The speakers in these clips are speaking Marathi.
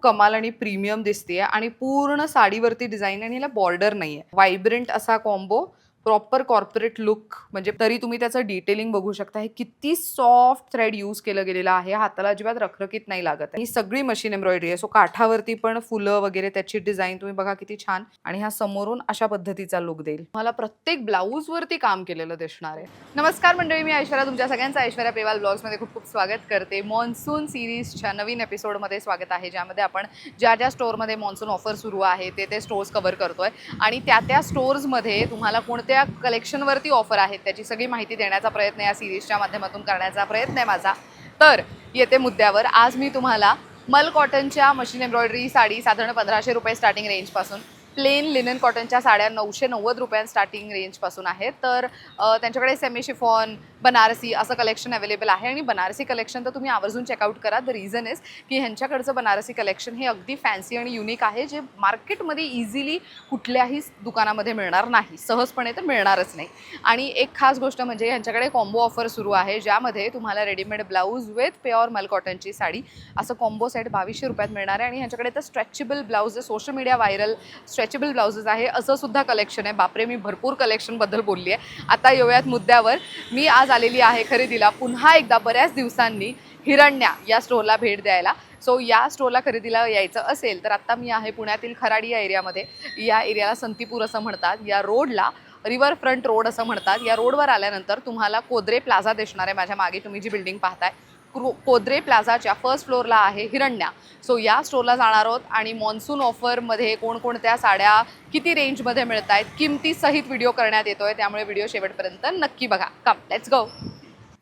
कमाल आणि प्रीमियम दिसतेय आणि पूर्ण साडीवरती डिझाईन आणि ह्याला बॉर्डर नाहीये. व्हायब्रंट असा कॉम्बो, प्रॉपर कॉर्पोरेट लुक, म्हणजे तरी तुम्ही त्याचं डिटेलिंग बघू शकता. हे किती सॉफ्ट थ्रेड यूज केलं गेलेलं आहे. हाताला अजिबात रखरखीत नाही लागत आहे. ही सगळी मशीन एम्ब्रॉयडरी आहे. सो काठावरती पण फुलं वगैरे त्याची डिझाईन तुम्ही बघा किती छान. आणि हा समोरून अशा पद्धतीचा लुक देईल. मला प्रत्येक ब्लाऊज वरती काम केलेलं दिसणार आहे. नमस्कार मंडळी, मी ऐश्वर्या. तुमच्या सगळ्यांचं ऐश्वर्या पेवाल ब्लॉग्समध्ये खूप खूप स्वागत करते. मॉन्सून सिरीजच्या नवीन एपिसोडमध्ये स्वागत आहे, ज्यामध्ये आपण ज्या ज्या स्टोअरमध्ये मॉन्सून ऑफर सुरू आहे ते स्टोअर्स कव्हर करतोय आणि त्या स्टोअर्समध्ये तुम्हाला कोणत्या कलेक्शनवरती ऑफर आहेत त्याची सगळी माहिती देण्याचा प्रयत्न या सिरीजच्या माध्यमातून करण्याचा प्रयत्न आहे माझा. तर येते मुद्द्यावर. आज मी तुम्हाला मल कॉटनच्या मशीन एम्ब्रॉयडरी साडी साधारण 1500 रुपये स्टार्टिंग रेंजपासून, प्लेन लिनन कॉटनच्या साड्या 990 रुपयांत स्टार्टिंग रेंजपासून आहेत. तर त्यांच्याकडे सेमी शिफॉन, बनारसी असं कलेक्शन अवेलेबल आहे. आणि बनारसी कलेक्शन तर तुम्ही आवर्जून चेकआउट करा. द रिझन इज की ह्यांच्याकडचं बनारसी कलेक्शन हे अगदी फॅन्सी आणि युनिक आहे, जे मार्केटमध्ये इझिली कुठल्याही दुकानामध्ये मिळणार नाही, सहजपणे तर मिळणारच नाही. आणि एक खास गोष्ट म्हणजे ह्यांच्याकडे कॉम्बो ऑफर सुरू आहे, ज्यामध्ये तुम्हाला रेडीमेड ब्लाऊज विथ प्युअर मल कॉटनची साडी असं कॉम्बो सेट 2200 रुपयात मिळणार आहे. आणि ह्यांच्याकडे तर stretchable blouse, social media viral stretchable blouses आहे असं सुद्धा कलेक्शन आहे. बापरे, मी भरपूर कलेक्शनबद्दल बोलली आहे. आता येऊयात मुद्द्यावर. मी आज आलेली आहे खरेदीला पुन्हा एकदा बऱ्याच दिवसांनी हिरण्या या स्टोअरला भेट द्यायला. सो या स्टोअरला खरेदीला यायचं असेल तर आत्ता मी आहे पुण्यातील खराडी या एरियामध्ये. या एरियाला संतीपूर असं म्हणतात. या रोडला रिव्हरफ्रंट रोड असं म्हणतात. या रोडवर आल्यानंतर तुम्हाला कोदरे प्लाझा दिसणार आहे. माझ्या मागे तुम्ही जी बिल्डिंग पाहताय, कोदरे प्लाझाच्या फर्स्ट फ्लोअरला आहे हिरण्या. सो या स्टोअरला जाणार आहोत आणि मॉन्सून ऑफरमध्ये कोणकोणत्या साड्या किती रेंजमध्ये मिळत आहेत किमतीसहित व्हिडिओ करण्यात येतोय. त्यामुळे व्हिडिओ शेवटपर्यंत नक्की बघा. Come let's go.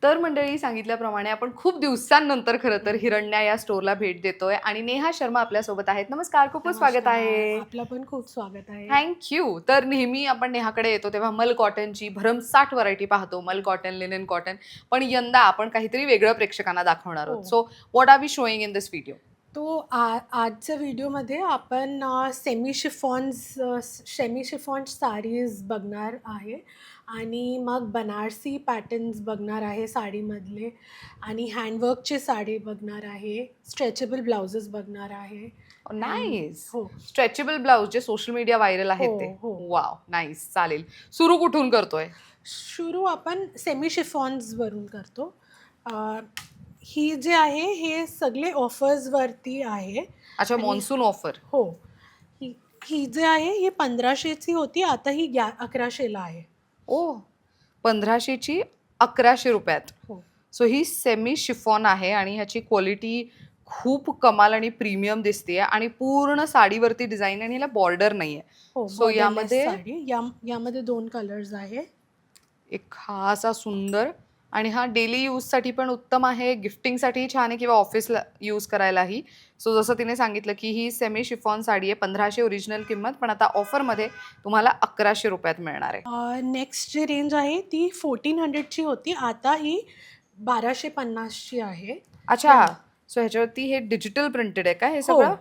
तर मंडळी, सांगितल्याप्रमाणे आपण खूप दिवसांनंतर खरं तर हिरण्या या स्टोअरला भेट देतोय आणि नेहा शर्मा आपल्यासोबत आहेत. नमस्कार, खूप खूप स्वागत आहे. आपलं पण खूप स्वागत आहे. थँक्यू. तर नेहमी आपण नेहाकडे येतो तेव्हा मल कॉटनची भरमसाठ व्हरायटी पाहतो, मल कॉटन, लिनन कॉटन. पण यंदा आपण काहीतरी वेगळं प्रेक्षकांना दाखवणार आहोत. So what are we showing in this video? तो आजच्या व्हिडिओमध्ये आपण सेमी शिफॉन साडीज बघणार आहे आणि मग बनारसी पॅटर्न्स बघणार आहे साडीमधले, आणि हँडवर्कची साडी बघणार आहे, स्ट्रेचेबल ब्लाउजेस बघणार आहे. नाईस. हो. स्ट्रेचेबल ब्लाउज जे सोशल मीडिया व्हायरल आहेत हो, ते. हो. Wow, nice. चालेल. सुरू कुठून करतोय? सुरू आपण सेमी शिफॉन्सवरून करतो. ही जे आहे हे सगळे ऑफर्सवरती आहे. अच्छा, मॉन्सून ऑफर. हो. ही ही जे आहे ही 1500ची होती, आता ही 1100ला आहे. ओ, 1500ची 1100 रुपयात. हो. सो ही सेमी शिफॉन आहे आणि ह्याची क्वालिटी खूप कमाल आणि प्रीमियम दिसते आणि पूर्ण साडीवरती डिझाईन आणि ह्याला बॉर्डर नाहीये. हो, सो borderless यामध्ये साडी. यामध्ये 2 कलर्स आहे. एक हा असा सुंदर, आणि हा डेली यूजसाठी पण उत्तम आहे, गिफ्टिंगसाठीही छान आहे किंवा ऑफिसला यूज करायलाही. सो जसं तिने सांगितलं की ही सेमी शिफॉन साडी आहे. 1500 ओरिजिनल किंमत, पण आता ऑफरमध्ये तुम्हाला 1100 रुपयात मिळणार आहे. नेक्स्ट जी रेंज आहे ती 1400ची होती, आता ही 1250ची आहे. अच्छा, सो ह्याच्यावरती हे डिजिटल प्रिंटेड आहे का हे सगळं?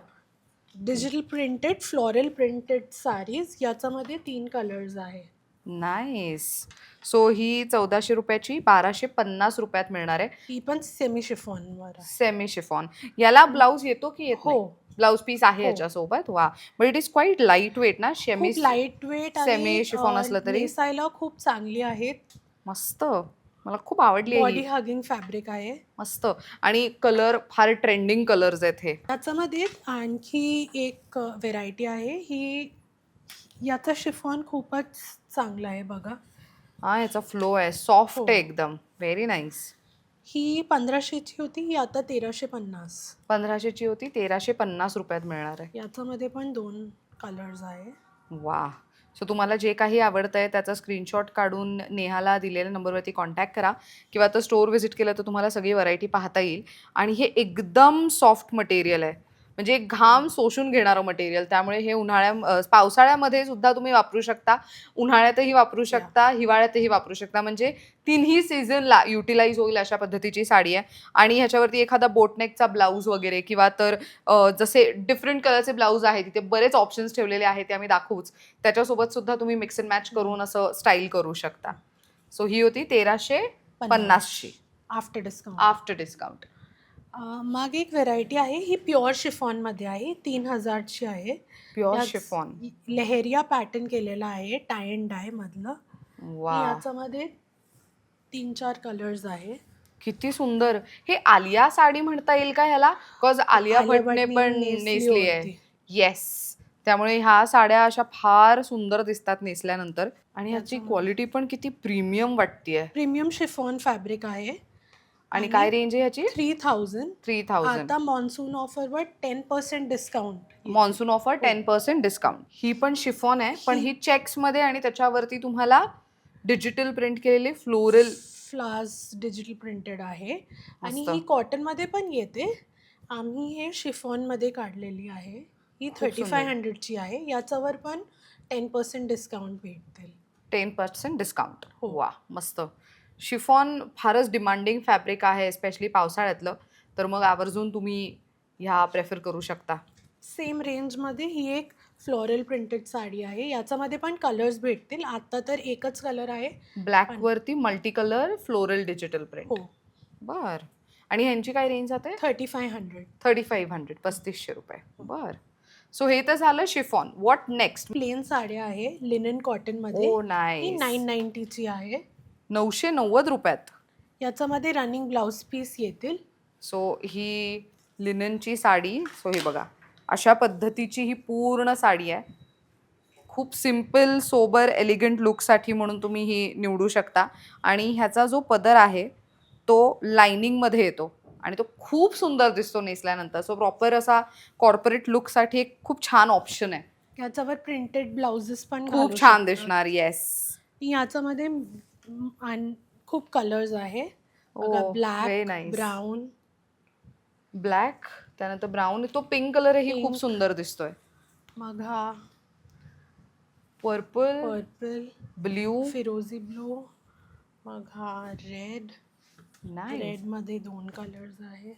Digital printed, floral printed sarees. याच्यामध्ये 3 कलर्स आहे. नाईस. सो ही 1400 रुपयाची 1250 रुपयात मिळणार आहे. ही पण सेमी शिफॉनवर आहे. Semi chiffon. याला ब्लाऊज येतो की येत नाही? हो. ब्लाऊज पीस आहे हो. याच्यासोबत. वा, but it is quite light weight ना. खूप लाईट वेट सेमी शिफॉन असलं तरी नेसायला खूप चांगली आहेत. मस्त. मला खूप आवडली बॉडी आहे. हगिंग फॅब्रिक आहे. मस्त. आणि कलर फार ट्रेंडिंग कलर्स आहेत हे. त्याच्यामध्ये आणखी एक व्हेरायटी आहे. याचा शिफॉन खूपच चांगला आहे बघा. हा, याचा फ्लो आहे, सॉफ्ट हो. आहे एकदम. Very nice. ही 1500ची होती, ही आता 1350. 1500ची होती, 1350 रुपयात मिळणार आहे. याच्यामध्ये पण 2 कलर्स आहे. वा. सो तुम्हाला जे काही आवडतंय त्याचा स्क्रीनशॉट काढून नेहाला दिलेल्या नंबरवरती कॉन्टॅक्ट करा किंवा आता स्टोअर व्हिजिट केलं तर तुम्हाला सगळी व्हरायटी पाहता येईल. आणि हे एकदम सॉफ्ट मटेरियल आहे, म्हणजे घाम शोषून घेणारं मटेरियल. त्यामुळे हे पावसाळ्यामध्ये सुद्धा तुम्ही वापरू शकता, उन्हाळ्यातही वापरू शकता, हिवाळ्यातही वापरू शकता. म्हणजे तिन्ही सीझनला युटिलाइज होईल अशा पद्धतीची साडी आहे. आणि ह्याच्यावरती एखादा बोटनेकचा ब्लाऊज वगैरे किंवा तर जसे डिफरंट कलरचे ब्लाऊज आहेत, तिथे बरेच ऑप्शन्स ठेवलेले आहेत, ते आम्ही दाखवूच. त्याच्यासोबत सुद्धा तुम्ही मिक्स अँड मॅच करून असं स्टाईल करू शकता. सो ही होती 1350ची आफ्टर डिस्काउंट. After discount. मग एक व्हेरायटी आहे, ही प्युअर शिफॉनमध्ये आहे, 3000ची आहे. प्युअर यात शिफॉन. लेहेरिया पॅटर्न केलेला आहे, टाय अँड डाय मधलं. वा, याच्यामध्ये 3-4 कलर्स आहे. किती सुंदर. हे आलिया साडी म्हणता येईल का ह्याला? बिकॉज आलिया आलिया भटने भटनी पण नेसली नेसली आहे. होती. येस. त्यामुळे ह्या साड्या अशा फार सुंदर दिसतात नेसल्यानंतर आणि ह्याची याच्यामध्ये- क्वालिटी पण किती प्रीमियम वाटतीये. प्रीमियम शिफॉन फॅब्रिक आहे. आणि काय रेंज आहे ह्याची? 3000. 3000. आता मॉन्सून ऑफरवर 10% डिस्काउंट. Monsoon offer 10% discount. ही पण शिफॉन आहे, पण ही चेक्स मध्ये आणि त्याच्यावरती तुम्हाला डिजिटल प्रिंट केलेली फ्लोरल. फ्लावर्स डिजिटल प्रिंटेड आहे आणि मस्त. ही कॉटनमध्ये पण येते. आम्ही हे शिफॉनमध्ये काढलेली आहे. ही खूप सुंदर. 3500ची आहे. याच्यावर पण 10% डिस्काउंट भेटतील. 10% डिस्काउंट. हो. वा, मस्त. शिफॉन फारच डिमांडिंग फॅब्रिक आहे, स्पेशली पावसाळ्यातलं. तर मग आवर्जून तुम्ही ह्या प्रेफर करू शकता. सेम रेंजमध्ये ही एक फ्लोरल प्रिंटेड साडी आहे. याच्यामध्ये पण कलर्स भेटतील. आता तर एकच कलर आहे. ब्लॅक वरती multi colour floral digital print. हो. बर. आणि ह्यांची काय रेंज जाते? 3500. 3500, 3500 रुपये. बर. सो हे तर झालं शिफॉन. What next? प्लेन साड्या आहे लिनन कॉटनमध्ये. ओ ही नाईस. 990ची आहे. 990 रुपयात. याच्यामध्ये रनिंग ब्लाउज पीस येतील. सो ही लिननची साडी. सो हे बघा, अशा पद्धतीची ही पूर्ण साडी आहे. खूप सिम्पल सोबर एलिगंट लुकसाठी म्हणून तुम्ही ही निवडू शकता. आणि ह्याचा जो पदर आहे तो लाइनिंगमध्ये येतो आणि तो खूप सुंदर दिसतो नेसल्यानंतर. सो प्रॉपर असा कॉर्पोरेट लुकसाठी एक खूप छान ऑप्शन आहे. याच्यावर प्रिंटेड ब्लाउजेस पण घालू खूप छान शकता. दिसणार. येस. याच्यामध्ये खूप कलर्स आहे. बघा, very black, nice. Brown, black, त्यानंतर ब्राऊन. तो पिंक कलरही खूप Pink. सुंदर दिसतोय. मग हा पर्पल, पर्पल, ब्ल्यू. फिरोझी ब्लू, मग हा रेड. नाईस. रेड मध्ये 2 कलर्स आहे.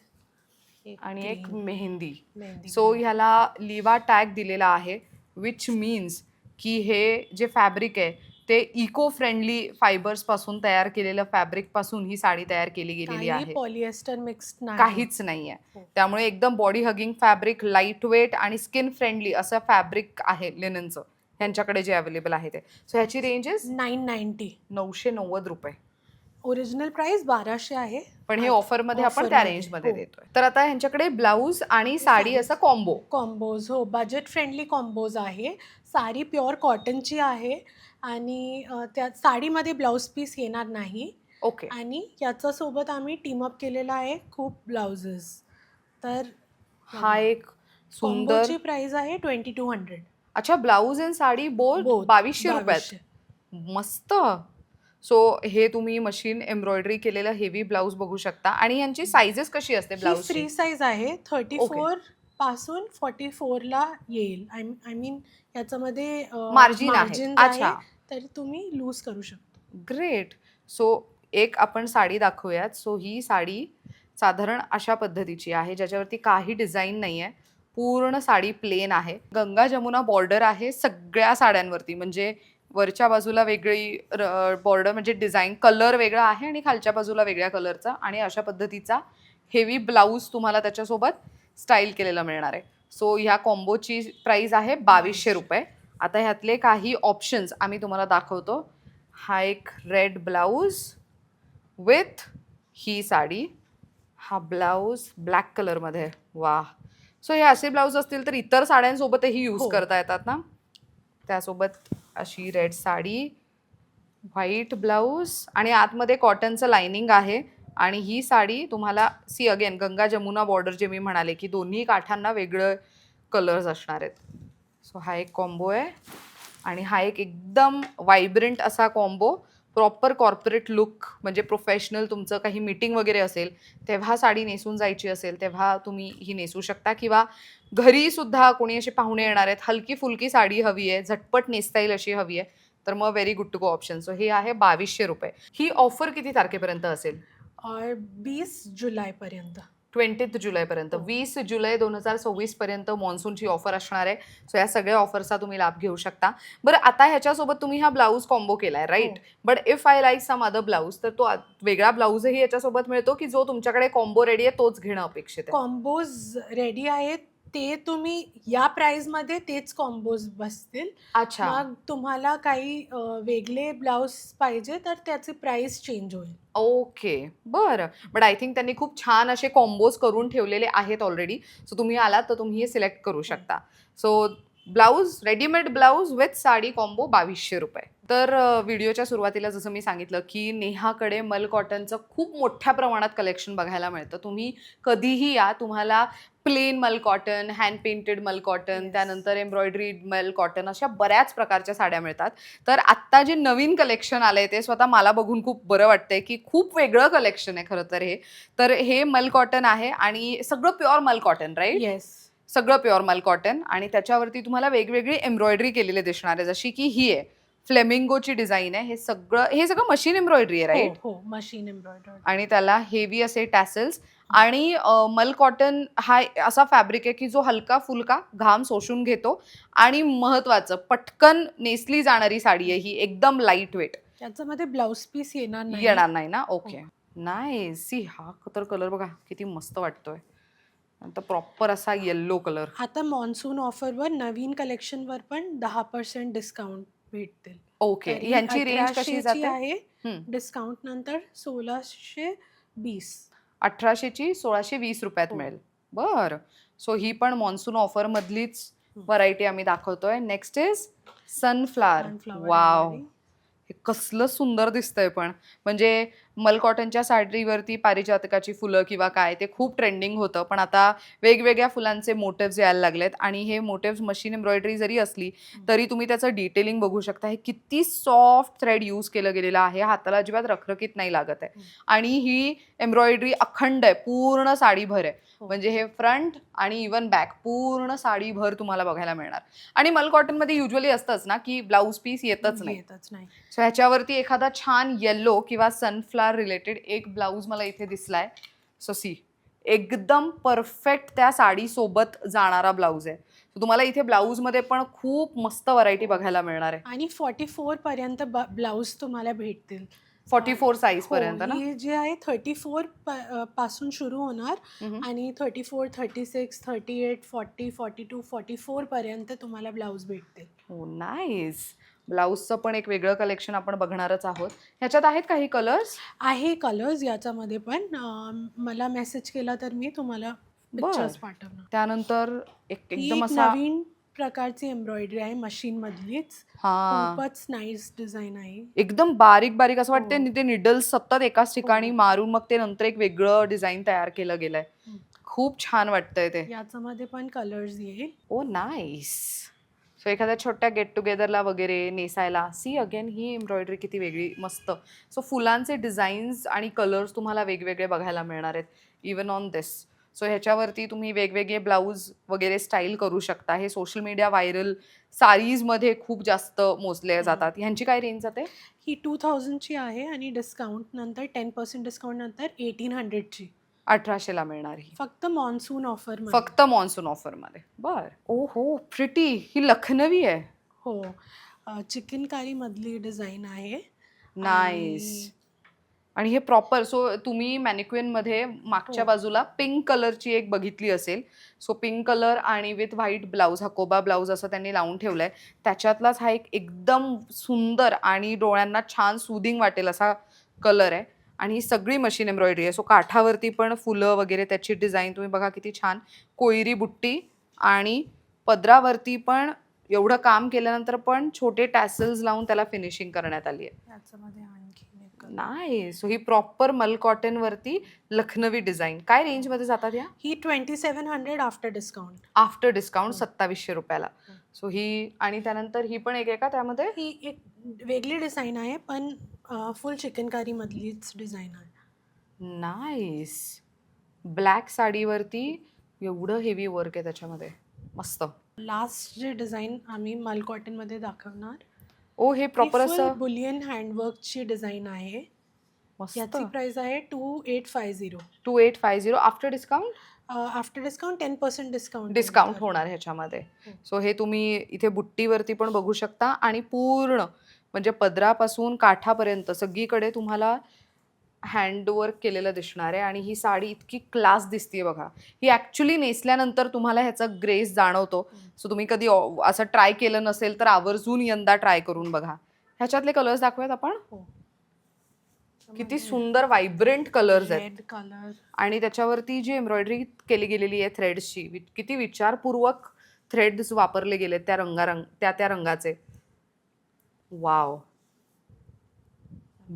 आणि एक green, मेहंदी. मेहंदी सो ह्याला लिवा टॅग दिलेला आहे, विच मीन्स की हे जे फॅब्रिक आहे ते इको फ्रेंडली फायबर्स पासून तयार केलेलं फॅब्रिक पासून ही साडी तयार केली गेलेली काही आहे. पॉलिएस्टर मिक्स्ड नाही. काहीच नाहीये. हो. त्यामुळे एकदम body hugging fabric, light weight आणि स्किन फ्रेंडली असं फॅब्रिक आहे लिननचं ह्यांच्याकडे जे अवेलेबल आहे ते. सो ह्याची रेंज इज 990. 990 रुपये. ओरिजिनल प्राइस 1200 आहे. पण हे ऑफरमध्ये आपण त्या ऑफरमध्ये, रेंजमध्ये हो. देतोय. तर आता ह्यांच्याकडे ब्लाऊज आणि साडी असा कॉम्बो. कॉम्बोज, हो, बजेट फ्रेंडली कॉम्बोज आहे. साडी प्युअर कॉटनची आहे आणि त्या साडीमध्ये ब्लाऊज पीस येणार नाही. ओके. आणि याच्यासोबत आम्ही टीमअप केलेला आहे खूप ब्लाउजेस. तर हा एक सुंदर. कॉम्बोची प्राइस आहे 2200. अच्छा, ब्लाऊज आणि साडी बोथ Both 2200 रुपयात. 2200. मस्त. सो हे तुम्ही मशीन एम्ब्रॉयडरी केलेलं हेवी ब्लाऊज बघू शकता. आणि यांची साइजेस कशी असते ही ब्लाऊज? फ्री साईज आहे. 34 पासून 44 ला येईल. आय मीन याच्यामध्ये मार्जिन आहे. margins अच्छा. तर तुम्ही लूज करू शकता. ग्रेट. सो एक आपण साडी दाखवूयात. सो ही साडी साधारण अशा पद्धतीची आहे, ज्याच्यावरती काही डिझाईन नाही आहे. पूर्ण साडी प्लेन आहे. गंगा जमुना बॉर्डर आहे सगळ्या साड्यांवरती. म्हणजे वरच्या बाजूला वेगळी बॉर्डर, म्हणजे डिझाईन कलर वेगळा आहे आणि खालच्या बाजूला वेगळ्या कलरचा. आणि अशा पद्धतीचा हेवी ब्लाऊज तुम्हाला त्याच्यासोबत स्टाईल केलेला मिळणार आहे. सो ह्या कॉम्बोची प्राइस आहे 2200 रुपये. आता ह्यातले काही ऑप्शन्स आम्ही तुम्हाला दाखवतो. हा एक रेड ब्लाऊज विथ ही साडी. हा ब्लाऊज ब्लॅक कलरमध्ये आहे. वा. सो हे असे ब्लाऊज असतील तर इतर साड्यांसोबतही यूज हो. करता येतात ना. त्यासोबत अशी रेड साडी, व्हाईट ब्लाऊज आणि आतमध्ये कॉटनचं लाइनिंग आहे. आणि ही साडी तुम्हाला see again Ganga Jamuna border जे मी म्हणाले की दोन्ही काठांना वेगळं कलर्स असणार आहेत. सो हा एक कॉम्बो आहे. आणि हा एक एकदम वायब्रंट असा कॉम्बो, प्रॉपर कॉर्पोरेट लुक, म्हणजे प्रोफेशनल तुमचं काही मीटिंग वगैरे असेल तेव्हा साडी नेसून जायची असेल तेव्हा तुम्ही ही नेसू शकता. किंवा घरी सुद्धा कोणी असे पाहुणे येणार आहेत, हलकी फुलकी साडी हवी आहे, झटपट नेसता येईल अशी हवी आहे, तर मग very good to go option. So हे आहे 2200 रुपये. ही ऑफर किती तारखेपर्यंत असेल? और 20 जुलैपर्यंत. 20 जुलैपर्यंत, 20 जुलै 2026 पर्यंत मॉन्सूनची ऑफर असणार आहे. सो या सगळ्या ऑफरचा तुम्ही लाभ घेऊ शकता. बरं, आता ह्याच्यासोबत तुम्ही हा ब्लाऊज कॉम्बो केलाय, right? But if I like some other blouse, तर तो वेगळा ब्लाऊजही याच्यासोबत मिळतो, की जो तुमच्याकडे कॉम्बो रेडी आहे तोच घेणं अपेक्षित आहे? कॉम्बोज रेडी आहेत, ते तुम्ही या प्राइसमध्ये तेच कॉम्बोज बसतील. अच्छा. मग तुम्हाला काही वेगळे ब्लाऊज पाहिजे तर त्याची प्राइस चेंज होईल. ओके, बरं. बट आय थिंक त्यांनी खूप छान असे कॉम्बोज करून ठेवलेले आहेत ऑलरेडी. सो तुम्ही आलात तर तुम्ही हे सिलेक्ट करू शकता. So blouse, readymade blouse with sari combo ₹2200. तर व्हिडिओच्या सुरुवातीला जसं मी सांगितलं, की नेहाकडे मल कॉटनचं खूप मोठ्या प्रमाणात कलेक्शन बघायला मिळतं. तुम्ही कधीही या, तुम्हाला प्लेन मल कॉटन, हँड पेंटेड मल कॉटन, Yes. त्यानंतर एम्ब्रॉयडरीड मल कॉटन अशा बऱ्याच प्रकारच्या साड्या मिळतात. तर आत्ता जे नवीन कलेक्शन आलंय ते स्वतः मला बघून खूप बरं वाटतंय, की खूप वेगळं कलेक्शन आहे खरं तर हे. तर हे मल कॉटन आहे आणि सगळं प्युअर मल कॉटन, राईट? येस. सगळं प्युअर मल कॉटन आणि त्याच्यावरती तुम्हाला वेगवेगळी एम्ब्रॉयडरी केलेली दिसणार आहे, जशी की ही आहे. फ्लेमिंगोची डिझाईन आहे. हे सगळं मशीन एम्ब्रॉयडरी आहे, हो, राईट? हो. Machine embroidered. आणि त्याला हेवी असे टॅसल्स आणि मल कॉटन हा असा फॅब्रिक आहे, की जो हलका-फुलका घाम शोषून घेतो आणि महत्वाचं पटकन नेसली जाणारी साडी आहे ही, एकदम लाईट वेट. त्याच्यामध्ये ब्लाऊज पीस येणार नाही. येणार नाही ना? ओके. नाईस. सी हा तर कलर बघा किती मस्त वाटतोय. नंतर प्रॉपर असा येल्लो कलर. आता मान्सून ऑफरवर नवीन कलेक्शनवर पण 10% डिस्काउंट भेटतील. ओके. तरी ह्यांची रेंज कशी 1800ची जाते? आहे. हं. डिस्काउंट नंतर 1620. 1800 ची ₹1620 हो. मिळेल. बरं. सो ही पण मॉन्सून ऑफरमधलीच हं. व्हरायटी आम्ही दाखवतोय. Next is sunflower. Sunflower wow! Embroidery. हे कसलं सुंदर दिसतंय पण. म्हणजे मल कॉटनच्या साडीवरती पारिजातकाची फुलं किंवा काय ते खूप ट्रेंडिंग होतं. पण आता वेगवेगळ्या फुलांचे मोटिव्हज यायला लागलेत आणि हे मोटिव्हज मशीन एम्ब्रॉयडरी जरी असली, तरी तुम्ही त्याचं डिटेलिंग बघू शकता. हे किती सॉफ्ट थ्रेड यूज केलं गेलेलं आहे. हाताला अजिबात रखरखीत नाही लागत आहे. आणि ही एम्ब्रॉयडरी अखंड आहे. पूर्ण साडीभर आहे. हो. म्हणजे हे फ्रंट आणि इव्हन बॅक पूर्ण साडीभर तुम्हाला बघायला मिळणार. आणि मल कॉटनमध्ये युज्युअली असतंच ना, की ब्लाऊज पीस येतच नाही. येतच नाही. सो ह्याच्यावरती एखादा छान येल्लो किंवा सनफ्लॉवर रिलेटेड एक ब्लाऊज मला इथे दिसलाय. सो सी, एकदम परफेक्ट त्या साडीसोबत जाणारा ब्लाऊज आहे. So तुम्हाला इथे ब्लाऊजमध्ये पण खूप मस्त व्हरायटी बघायला मिळणार आहे. आणि 44 पर्यंत ब्लाऊज तुम्हाला भेटतील. 44 साईज हो, पर्यंत ना? ही जे आहे 34 पासून सुरू होणार हम्म. आणि 34, 36, 38, 40, 42, 44 पर्यंत तुम्हाला ब्लाऊज भेटतील. हो, नाईस. ब्लाऊजचं पण एक वेगळं कलेक्शन आपण बघणारच आहोत. ह्याच्यात आहेत काही कलर्स? आहे कलर्स याच्यामध्ये पण. मला मेसेज केला तर मी तुम्हाला पिक्चर्स पाठवणार. त्यानंतर ही एकदम एक असा नवीन प्रकारची एम्ब्रॉयडरी आहे मशीनमधलीच. हा खूपच नाईस डिझाईन आहे. एकदम बारीक बारीक असं वाटतंय हो. ते निडल्स सतत एकाच ठिकाणी हो. मारून मग ते नंतर एक वेगळं डिझाईन तयार केलं गेलंय. हं. खूप छान वाटतंय ते. याच्यामध्ये पण कलर्स येईल. ओ नाईस. सो एखाद्या छोट्या गेट टुगेदरला वगैरे नेसायला. सी अगेन ही एम्ब्रॉयडरी किती वेगळी मस्त. सो फुलांचे डिझाईन्स आणि कलर्स तुम्हाला वेगवेगळे बघायला मिळणार आहेत इवन ऑन दिस. सो ह्याच्यावरती तुम्ही वेगवेगळे ब्लाऊज वगैरे स्टाईल करू शकता. हे सोशल मीडिया व्हायरल साडीजमध्ये खूप जास्त मोजले जातात. ह्यांची काय रेंज जाते? ही 2000ची आहे आणि डिस्काउंट नंतर 10% डिस्काउंट नंतर 1800ची. 1800ला मिळणार ही. फक्त मान्सून ऑफर. फक्त मॉन्सून ऑफरमध्ये. बर. ओ हो, प्रिटी. ही लखनवी आहे. हो. चिकनकारी मधली डिझाईन आहे. नाईस. आणि हे प्रॉपर, सो तुम्ही मॅनिक्विनमध्ये मागच्या हो. बाजूला पिंक कलरची एक बघितली असेल. सो पिंक कलर आणि विथ व्हाईट ब्लाऊज, हा कोबा ब्लाऊज असं त्यांनी लावून ठेवलाय. त्याच्यातलाच हा एक एकदम सुंदर आणि डोळ्यांना छान सुदिंग वाटेल असा कलर आहे. आणि ही सगळी मशीन एम्ब्रॉयडरी आहे. सो काठावरती पण फुलं वगैरे त्याची डिझाईन तुम्ही बघा किती छान. कोयरी बुट्टी आणि पदरावरती पण एवढं काम केल्यानंतर पण छोटे टॅसल्स लावून त्याला फिनिशिंग करण्यात आली आहे. याच्यामध्ये आणखी एक color. नाही. सो ही प्रॉपर मल कॉटन वरती लखनवी डिझाईन. काय रेंज मध्ये जातात या? ही 2700 आफ्टर डिस्काउंट. आफ्टर डिस्काउंट हो. 2700 हो. सो ही आणि त्यानंतर ही पण एक आहे का त्यामध्ये? ही एक वेगळी डिझाईन आहे पण फुल चिकनकारी मधलीच डिझाईन आहे. नाईस. ब्लॅक साडीवरती एवढं हेवी वर्क आहे त्याच्यामध्ये. मस्त. लास्ट जे डिझाईन आम्ही मल कॉटन मध्ये दाखवणार. ओ हे प्रॉपर असं बुलियन हँडवर्कची डिझाईन आहे. मस्त. याची प्राइस आहे 2850. 2850 after discount. After discount 10% discount discount होणार ह्याच्यामध्ये. हो. सो हे तुम्ही इथे बुट्टीवरती पण बघू शकता आणि पूर्ण म्हणजे पदरापासून काठापर्यंत सगळीकडे तुम्हाला हँडवर्क केलेलं दिसणार आहे आणि ही साडी इतकी क्लास दिसतीये बघा. ही ॲक्च्युली नेसल्यानंतर तुम्हाला ह्याचा ग्रेस जाणवतो. सो तुम्ही कधी असं ट्राय केलं नसेल तर आवर्जून यंदा ट्राय करून बघा. ह्याच्यातले कलर्स दाखवूयात आपण. हो. किती सुंदर व्हायब्रंट कलर्स आहेत रेड कलर आणि त्याच्यावरती जी एम्ब्रॉयडरी केली गेलेली आहे थ्रेड्सची, किती विचारपूर्वक थ्रेड्स वापरले गेलेत त्या रंगाचे. वाव.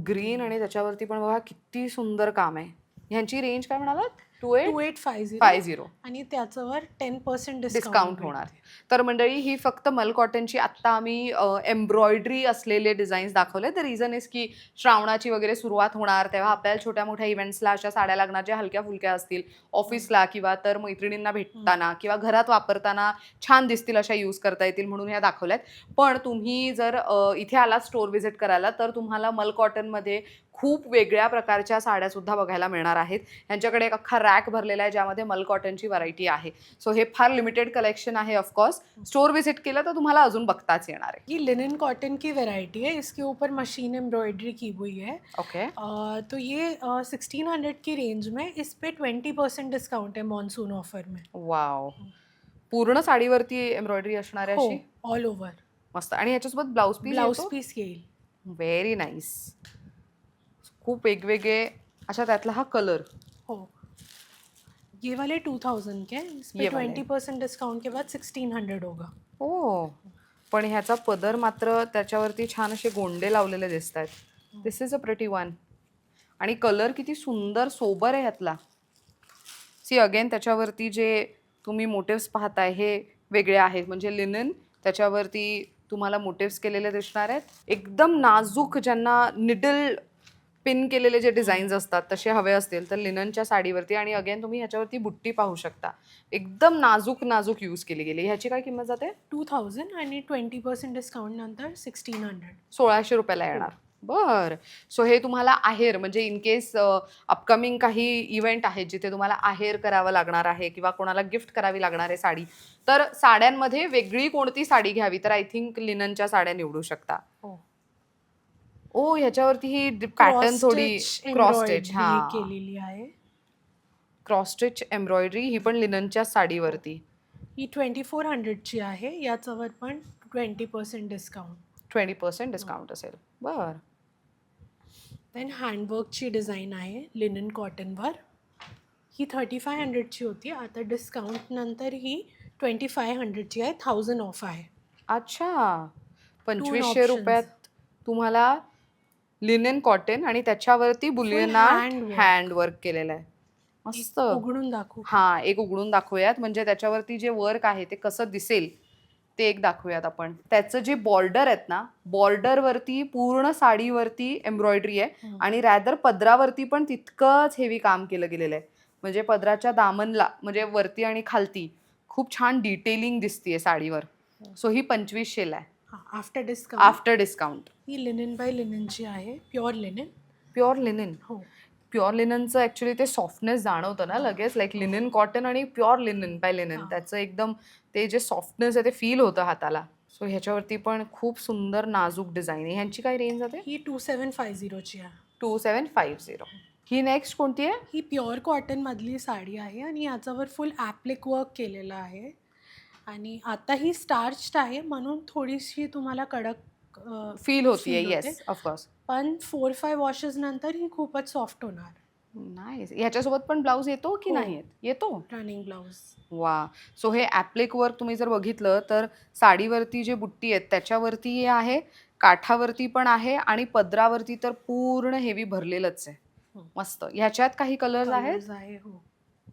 ग्रीन आणि त्याच्यावरती पण बघा किती सुंदर काम आहे. ह्यांची रेंज काय म्हणालात? 2850 50 आणि त्याच्यावर 10% डिस्काउंट होणार. तर मंडळी ही फक्त मल कॉटनची आत्ता आम्ही एम्ब्रॉयडरी असलेले डिझाईन्स दाखवले. द रिझन इज की श्रावणाची वगैरे सुरुवात होणार तेव्हा आपल्याला छोट्या मोठ्या इव्हेंट्सला अशा साड्या लागणार ज्या हलक्या फुलक्या असतील, ऑफिसला किंवा तर मैत्रिणींना भेटताना किंवा घरात वापरताना छान दिसतील अशा यूज करता येतील म्हणून ह्या दाखवल्यात. पण तुम्ही जर इथे आलात स्टोअर व्हिजिट करायला तर तुम्हाला मल कॉटनमध्ये खूप वेगळ्या प्रकारच्या साड्या सुद्धा बघायला मिळणार आहेत. यांच्याकडे एक अख्खा रॅक भरलेला आहे ज्यामध्ये मल कॉटनची व्हरायटी आहे. सो हे फार लिमिटेड कलेक्शन आहे. ऑफकोर्स स्टोर विजिट केलं तर तुम्हाला अजून बघताच येणार आहे. ये लिनन कॉटन की वैरायटी है, इसके ऊपर मशीन एम्ब्रॉयडरी की हुई है। ओके. तो ये 1600 की रेंज में इस पे 20% डिस्काउंट है मॉनसून ऑफर में। वाव. पूर्ण साडीवरती एम्ब्रॉयडरी असणार आहे हो, अशी. ऑल ओव्हर मस्त. आणि ह्याच्यासोबत ब्लाउज पीस ब्लाउज पीस येईल. Very nice. खूप वेगवेगळे अशा त्यातला हा कलर. हो, ये वाले 2000 के हैं, इस पे ये वाले. 20% डिस्काउंट के बाद 1600 होगा। हो. पण ह्याचा पदर मात्र त्याच्यावरती छान असे गोंडे लावलेले दिसत आहेत. दिस इज अ प्रिटी वन. आणि कलर किती सुंदर सोबर आहे ह्यातला. सी अगेन त्याच्यावरती जे तुम्ही मोटिव्स पाहताय हे वेगळे आहेत. म्हणजे लिनन त्याच्यावरती तुम्हाला मोटिव्स केलेले दिसणार आहेत. एकदम नाजूक ज्यांना निडल पिन केलेले जे डिझाईन्स असतात तसे हवे असतील तर लिननच्या साडीवरती. आणि अगेन तुम्ही ह्याच्यावरती बुट्टी पाहू शकता. एकदम नाजूक नाजूक यूज केली गेली. ह्याची काय किंमत जाते? 2000 आणि 20% डिस्काउंट नंतर 1600. 1600 रुपयाला येणार. बर. सो हे तुम्हाला आहेर म्हणजे इन केस अपकमिंग काही इव्हेंट आहेत जिथे तुम्हाला आहेर करावं लागणार आहे किंवा कोणाला गिफ्ट करावी लागणार आहे साडी, तर साड्यांमध्ये वेगळी कोणती साडी घ्यावी तर आय थिंक लिननच्या साड्या निवडू शकता. हो. ओ ह्याच्यावरती ही पॅटर्न थोडी क्रॉस स्टिच. हा, केलेली आहे. क्रॉस स्टिच एम्ब्रॉयडरी ही पण लिननच्या साडीवरती. ही 2400 ची आहे. याच्यावर पण 20% डिस्काउंट. 20% डिस्काउंट असेल. बर. देन हँडवर्कची डिझाईन आहे लिनन कॉटनवर. ही 3500 ची होती. आता डिस्काउंट नंतर ही 2500 ची आहे. 1000 ऑफ आहे. अच्छा. 2500 options. रुपयात तुम्हाला लिनेन कॉटन आणि त्याच्यावरती बुलियन handwork. हँडवर्क केलेलं आहे. मस्त. उघडून दाखवू. हा, एक उघडून दाखवूयात म्हणजे त्याच्यावरती जे वर्क आहे ते कसं दिसेल ते एक दाखवूयात आपण. त्याचं जे बॉर्डर आहेत ना, बॉर्डरवरती पूर्ण साडीवरती एम्ब्रॉयडरी आहे आणि रॅदर पदरावरती पण तितकंच हेवी काम केलं गेलेलं आहे. म्हणजे पदराच्या दामनला म्हणजे वरती आणि खालती खूप छान डिटेलिंग दिसतीये साडीवर. सो ही 2500ला आहे आफ्टर डिस्काउंट. After discount. ही लिनन बाय लिननची आहे. Pure linen. Pure linen. हो. प्युअर लिननचं ॲक्च्युली ते सॉफ्टनेस जाणवतं ना लगेच. लाईक लिनन कॉटन आणि प्युअर लिनन बाय लिनन त्याचं एकदम ते जे सॉफ्टनेस आहे ते फील होतं हाताला. सो ह्याच्यावरती पण खूप सुंदर नाजूक डिझाईन आहे. ह्यांची काय रेंज जाते? ही 2750 ची आहे. 2750. ही नेक्स्ट कोणती आहे? ही प्युअर कॉटन मधली साडी आहे आणि याच्यावर फुल ॲप्लिक वर्क केलेलं आहे आणि आता ही स्टार्च्ड आहे म्हणून थोडीशी तुम्हाला कडक फील होतीये. feel होते. Yes, of course. पण 4-5 वॉशेस नंतर ही खूपच सॉफ्ट होणार. नाईस. ह्याच्यासोबत पण ब्लाऊज येतो की हो. नाही येत? येतो. Running blouse. वा. सो हे ॲप्लिक वर्क तुम्ही जर बघितलं तर साडीवरती जे बुट्टी आहेत त्याच्यावरती हे आहे, काठावरती पण आहे आणि पदरावरती तर पूर्ण हेवी भरलेलंच आहे. मस्त. ह्याच्यात काही कलर्स आहेत. Colours आहे. हो.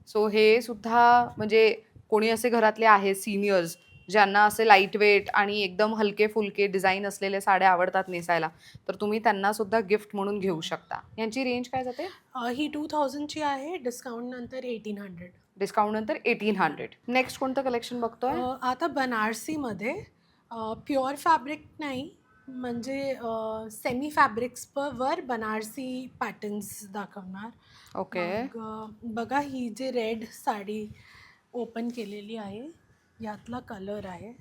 सो हे सुद्धा म्हणजे कोणी असे घरातले आहेत सिनियर्स ज्यांना असे लाईट वेट आणि एकदम हलके फुलके डिझाईन असलेले साड्या आवडतात नेसायला तर तुम्ही त्यांना सुद्धा गिफ्ट म्हणून घेऊ शकता. यांची रेंज काय जाते? ही 2000 ची आहे. डिस्काउंट नंतर 1800. डिस्काउंट नंतर 1800. नेक्स्ट कोणतं कलेक्शन बघतोय? आता बनारसीमध्ये प्युअर फॅब्रिक नाही म्हणजे सेमी फॅब्रिक्स वर बनारसी पॅटर्न्स दाखवणार. ओके. मग बघा ही जे रेड साडी ओपन केलेली आहे यातला कलर आहे.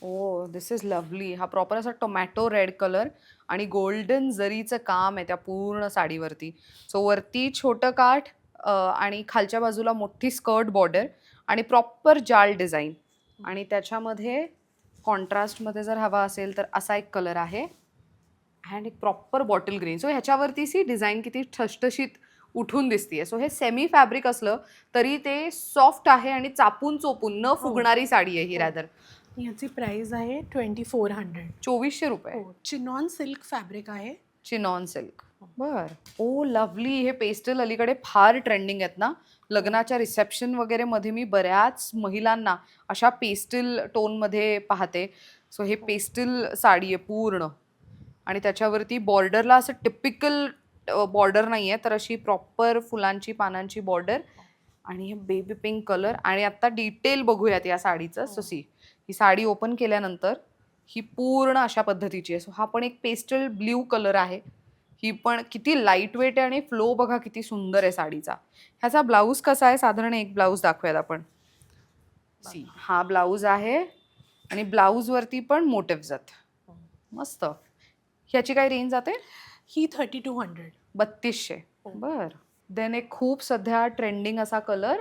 ओ दिस इज लवली. हा प्रॉपर असा टोमॅटो रेड कलर आणि गोल्डन जरीचं काम आहे त्या पूर्ण साडीवरती. सो वरती छोटं काठ आणि खालच्या बाजूला मोठी स्कर्ट बॉर्डर आणि प्रॉपर जाल डिझाईन आणि त्याच्यामध्ये कॉन्ट्रास्टमध्ये जर हवा असेल तर असा एक कलर आहे अँड एक प्रॉपर बॉटल ग्रीन. सो ह्याच्यावरतीच ही डिझाईन किती ठसठशीत उठून दिसतीये. सो हे सेमी फॅब्रिक असलं तरी ते सॉफ्ट आहे आणि चापून चोपून न फुगणारी साडी आहे ही हो. रॅदर. याची प्राइस आहे 2400. 2400 रुपये. हो, चिनॉन सिल्क फॅब्रिक आहे. Chinon silk. बर. Oh lovely. हे पेस्टल अलीकडे फार ट्रेंडिंग आहेत ना. लग्नाच्या रिसेप्शन वगैरे मध्ये मी बऱ्याच महिलांना अशा पेस्टल टोनमध्ये पाहते. सो हे पेस्टल साडी आहे पूर्ण आणि त्याच्यावरती बॉर्डरला असं टिपिकल बॉर्डर नाही आहे तर अशी प्रॉपर फुलांची पानांची बॉर्डर आणि हे बेबी पिंक कलर आणि आता डिटेल बघूयात या साडीचं. सो सी ही साडी ओपन केल्यानंतर ही पूर्ण अशा पद्धतीची आहे. सो हा पण एक पेस्टल ब्ल्यू कलर आहे. ही पण किती लाईट वेट आहे आणि फ्लो बघा किती सुंदर आहे साडीचा. ह्याचा ब्लाऊज कसा आहे साधारण एक ब्लाऊज दाखवूयात आपण. सी हा ब्लाऊज आहे आणि ब्लाऊजवरती पण मोटिव्ज आहेत. मस्त. ह्याची काय रेंज जाते? ही 3200. 3200. बर. देन एक खूप सध्या ट्रेंडिंग असा कलर.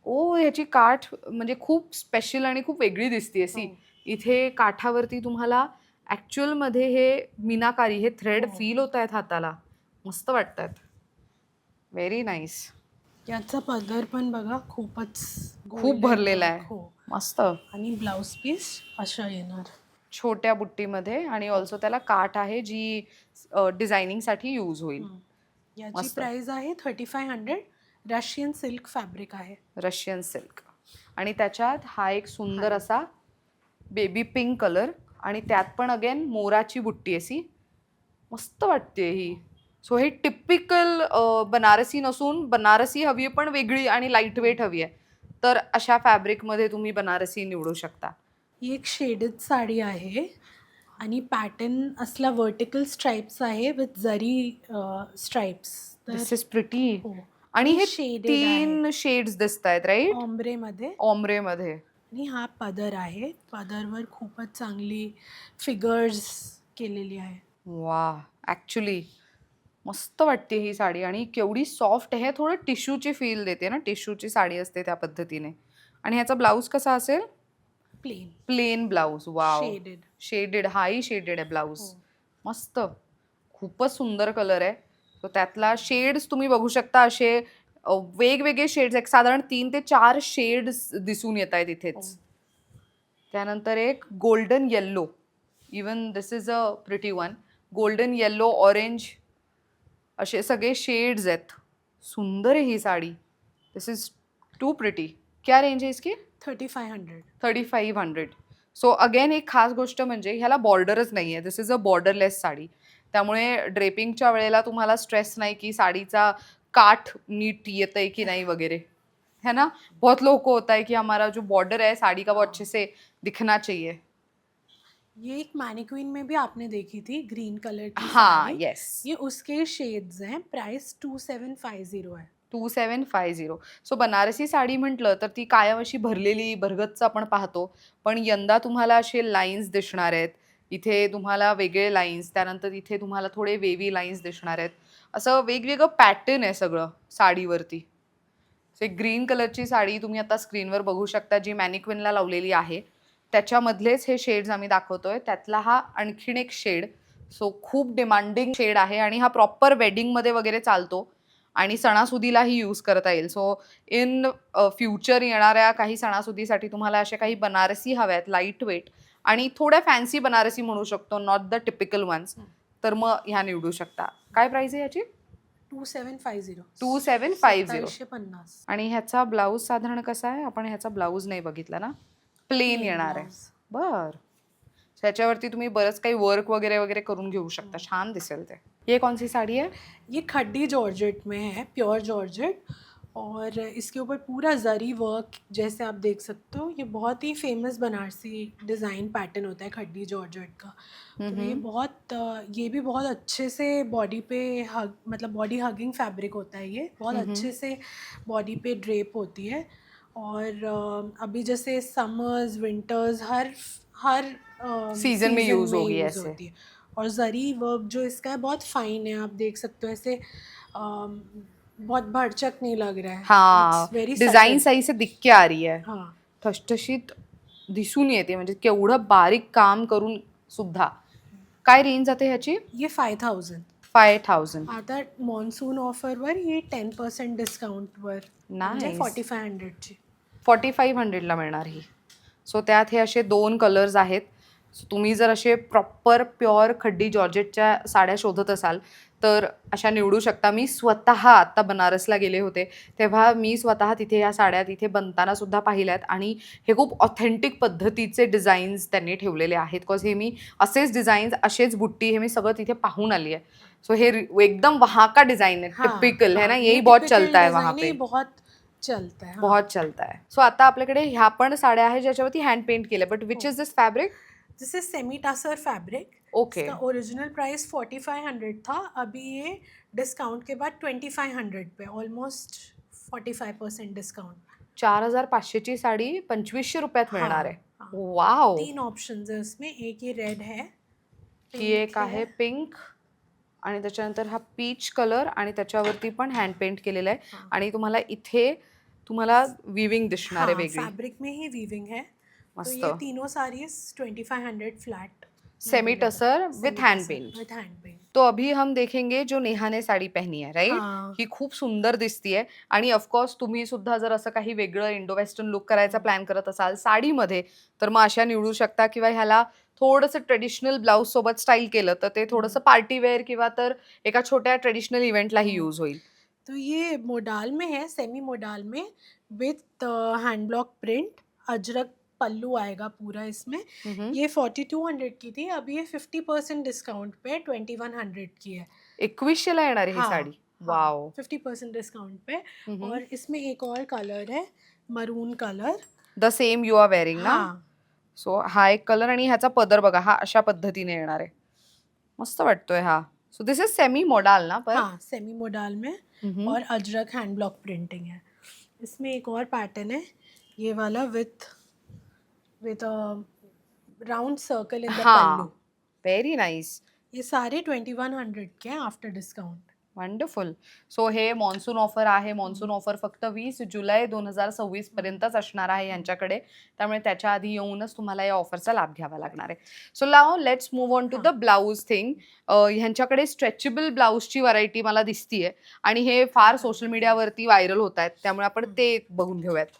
ओ ह्याची काठ म्हणजे खूप स्पेशल आणि खूप वेगळी दिसतीये. सी इथे काठावरती तुम्हाला ऍक्च्युअल मध्ये हे मीनाकारी हे थ्रेड फील होत आहेत हाताला. मस्त वाटतात. Very nice. याचा पदर पण बघा खूपच खूप golden भरलेला work. आहे. हो. मस्त. आणि ब्लाउज पीस अशा येणार. छोट्या बुट्टीमध्ये आणि ऑल्सो त्याला काठ आहे जी डिझायनिंगसाठी यूज होईल. याची मस्त. प्राइस आहे 3500. रशियन सिल्क फॅब्रिक आहे. रशियन सिल्क आणि त्याच्यात हा एक सुंदर असा बेबी पिंक कलर आणि त्यात पण अगेन मोराची बुट्टी आहे. सी मस्त वाटते ही. सो हे टिपिकल बनारसी नसून बनारसी हवी आहे पण वेगळी आणि लाईट वेट हवी आहे तर अशा फॅब्रिकमध्ये तुम्ही बनारसी निवडू शकता. ही एक शेडेड साडी आहे आणि पॅटर्न असला वर्टिकल स्ट्राइप्स आहे विथ जरी स्ट्राइप्स. This is pretty. हो. आणि हे शेडेड 3 शेड्स दिसत आहेत राईट ऑम्ब्रे मध्ये. ऑम्ब्रे मध्ये. आणि हा पदर आहे. पदरवर खूपच चांगली फिगर्स केलेली आहे. वा ऍक्च्युली मस्त वाटते ही साडी आणि केवढी सॉफ्ट आहे. थोडं टिश्यूची फील देते ना. टिश्यूची साडी असते त्या पद्धतीने. आणि ह्याचा ब्लाऊज कसा असेल? Plain. Plain blouse. Wow. Shaded. Shaded. हाही शेडेड आहे ब्लाऊज. मस्त. खूपच सुंदर कलर आहे. तो त्यातला शेड्स तुम्ही बघू शकता असे वेगवेगळे शेड्स एक साधारण 3 ते 4 शेड्स दिसून येत आहेत इथेच. त्यानंतर एक golden yellow. Even this is a pretty one. Golden yellow orange असे सगळे शेड्स आहेत. सुंदर आहे ही साडी. दिस इज टू प्रिटी. क्या रेंज आहे इसकी? 3500. 3500. सो अगेन एक खास गोष्ट म्हणजे ह्याला बॉर्डरच नाही आहे. दिस इज अ बॉर्डरलेस साडी. त्यामुळे ड्रेपिंगच्या वेळेला तुम्हाला स्ट्रेस नाही की साडीचा काठ नीट येतंय की नाही वगैरे है ना. बहुत लोगों को होता है कि हमारा जो बॉर्डर है साड़ी का वो अच्छे से दिखना चाहिए. ये एक मैनिक्विन में भी आपने देखी थी ग्रीन कलर की हाँ साड़ी. येस. ये उसके शेड्स हैं. प्राइस 2750 है. 2750. सो बनारसी साडी म्हटलं तर ती कायम अशी भरलेली भरगच्च आपण पाहतो पण यंदा तुम्हाला असे लाईन्स दिसणार आहेत. इथे तुम्हाला वेगळे लाईन्स त्यानंतर इथे तुम्हाला थोडे वेवी लाईन्स दिसणार आहेत. असं वेगवेगळं पॅटर्न आहे सगळं साडीवरती. एक ग्रीन कलरची साडी तुम्ही आता स्क्रीनवर बघू शकता जी मॅनिक्विनला लावलेली आहे. त्याच्यामधलेच हे शेड्स आम्ही दाखवतोय. त्यातला हा आणखीन एक शेड. सो खूप डिमांडिंग शेड आहे आणि हा प्रॉपर वेडिंगमध्ये वगैरे चालतो आणि सणासुदीलाही यूज करता येईल. सो इन फ्युचर येणाऱ्या काही सणासुदीसाठी तुम्हाला अशा काही बनारसी हव्यात लाईट वेट आणि थोड्या फॅन्सी बनारसी म्हणू शकतो नॉट द टिपिकल वन्स तर मग ह्या निवडू शकता. काय प्राइस आहे याची? 2750. 2750. 2750. आणि ह्याचा ब्लाऊज साधारण कसा आहे? आपण ह्याचा ब्लाऊज नाही बघितला ना. प्लेन येणार आहे. बर. त्याच्यावरती तुम्ही बरंच काही वर्क वगैरे वगैरे करून घेऊ शकता. छान दिसेल ते. ये कौन सी साडी है? ये खड्डी जॉर्जेट में है. Pure georgette. और इसके ऊपर पूरा जरी वर्क जैसे आप देख सकते हो, ये बहुत ही फेमस बनारसी डिज़ाइन पैटर्न होता है खड्डी जॉर्जेट का। तो ये भी बहुत अच्छे से बॉडी पे हग, मतलब बॉडी हगिंग फैब्रिक होता है, ये बहुत अच्छे से बॉडी पे ड्रेप होती है। और अभी जैसे समर्स विंटर्स हर हर सीजन में यूज होगी यूज़ ऐसे। होती है। और जरी वर्क जो इसका है बहुत फाइन है, आप देख सकते हो ऐसे बहुत भरचक नहीं लग रहा है, हा, इट्स वेरी डिझाईन सटल। सही से दिख के आ रही है, हाँ, ठसठशीत दिसून येते, म्हणजे केवढं बारीक काम करून सुद्धा. काय रेंज जाते ह्याची? ये 5000 5000. आता मॉन्सून ऑफरवर ये 10% डिस्काउंटवर म्हणजे नाईस. 4500ची. 4500ला मिळणार ही. सो त्यात हे असे 2 कलर्स आहेत. सो तुम्ही जर असे प्रॉपर प्युअर खड्डी जॉर्जेटच्या साड्या शोधत असाल तर अशा निवडू शकता. मी स्वतः आत्ता बनारसला गेले होते तेव्हा मी स्वतः तिथे ह्या साड्या तिथे बनताना सुद्धा पाहिल्यात आणि हे खूप ऑथेंटिक पद्धतीचे डिझाईन्स त्यांनी ठेवलेले आहेत. बिकॉज हे मी असेच डिझाईन्स असेच बुट्टी हे मी सगळं तिथे पाहून आली आहे. सो हे एकदम वहाँ का डिज़ाइन है, हाँ, टिपिकल है ना, हाँ, यही ये बहुत typical चलता है design वहाँ है, पे. ये बहुत चलता है. हाँ. बहुत चलता है. सो आता आपल्याकडे ह्या पण साड्या आहेत ज्याच्यावरती हँड पेंट केलं, but which is this fabric? This is semi tussar fabric. Okay. इसका ओरिजिनल प्राइस 4500 था, अभी ये डिस्काउंट के बाद 2500 पे, ऑलमोस्ट 45% डिस्काउंट. 4500 ची साडी 2500 रुपयात मिळणार आहे. हाँ. वाव. 3 ऑप्शंस है उसमें, एक ये रेड है, ही एक आहे पिंक आणि त्याच्यानंतर हा पीच कलर आणि त्याच्यावरती पण हँड पेंट केलेलं आहे आणि तुम्हाला इथे तुम्हाला विविंग दिसणार आहे वेगळी. फैब्रिक में ही वीविंग है. तो मस्त. ये तीनों saris 2500 flat. Semi tussar with hand paint. With hand paint. तो अभी हम देखेंगे जो नेहा ने साडी पहनी है, राइट? हाँ. ही खूप सुंदर दिसतीये आणि ऑफकोर्स तुम्ही सुद्धा जर असं काही वेगळं इंडो वेस्टर्न लुक करायचा प्लॅन करत असाल साडीमध्ये तर मग अशा निवडू शकता किंवा ह्याला थोडंसं ट्रेडिशनल ब्लाऊज सोबत स्टाईल केलं तर ते थोडंसं पार्टी वेअर किंवा तर एका छोट्या ट्रेडिशनल इव्हेंटलाही यूज होईल. तो ये मोडाल में है, सेमी मोडाल में, with hand block print, ajrak pallu आएगा पूरा इसमें. ये 4200 की थी, अभी ये 50% डिस्काउंट पे 2100 की है. 2100ला येणार आहे ही हाँ, साडी. हाँ, वाव. 50% डिस्काउंट पे. और इसमें एक और कलर है, maroon colour. The same you are wearing ना. हाँ, सो हा एक कलर आणि ह्याचा पदर बघा हा अशा पद्धतीने येणार आहे. मस्त वाटतोय हा. So this is semi modal ना पर. हाँ, सेमी मोडाल में और अजरक हैंड ब्लॉक प्रिंटिंग है. इसमें एक और पैटर्न है, ये वाला with round circle in the pallu. Very nice. ये सारे 2100 के हैं आफ्टर डिस्काउंट. वंडरफुल. सो हे मॉन्सून ऑफर आहे. मॉन्सून ऑफर फक्त 20 जुलै 2026 पर्यंतच असणार आहे यांच्याकडे. त्यामुळे त्याच्या आधी येऊनच तुम्हाला या ऑफरचा लाभ घ्यावा लागणार आहे. So now let's move on to the blouse thing. ह्यांच्याकडे स्ट्रेचेबल ब्लाऊजची व्हरायटी मला दिसतीये आणि हे फार सोशल मीडियावरती व्हायरल होत आहेत. त्यामुळे आपण ते बघून घेऊयात.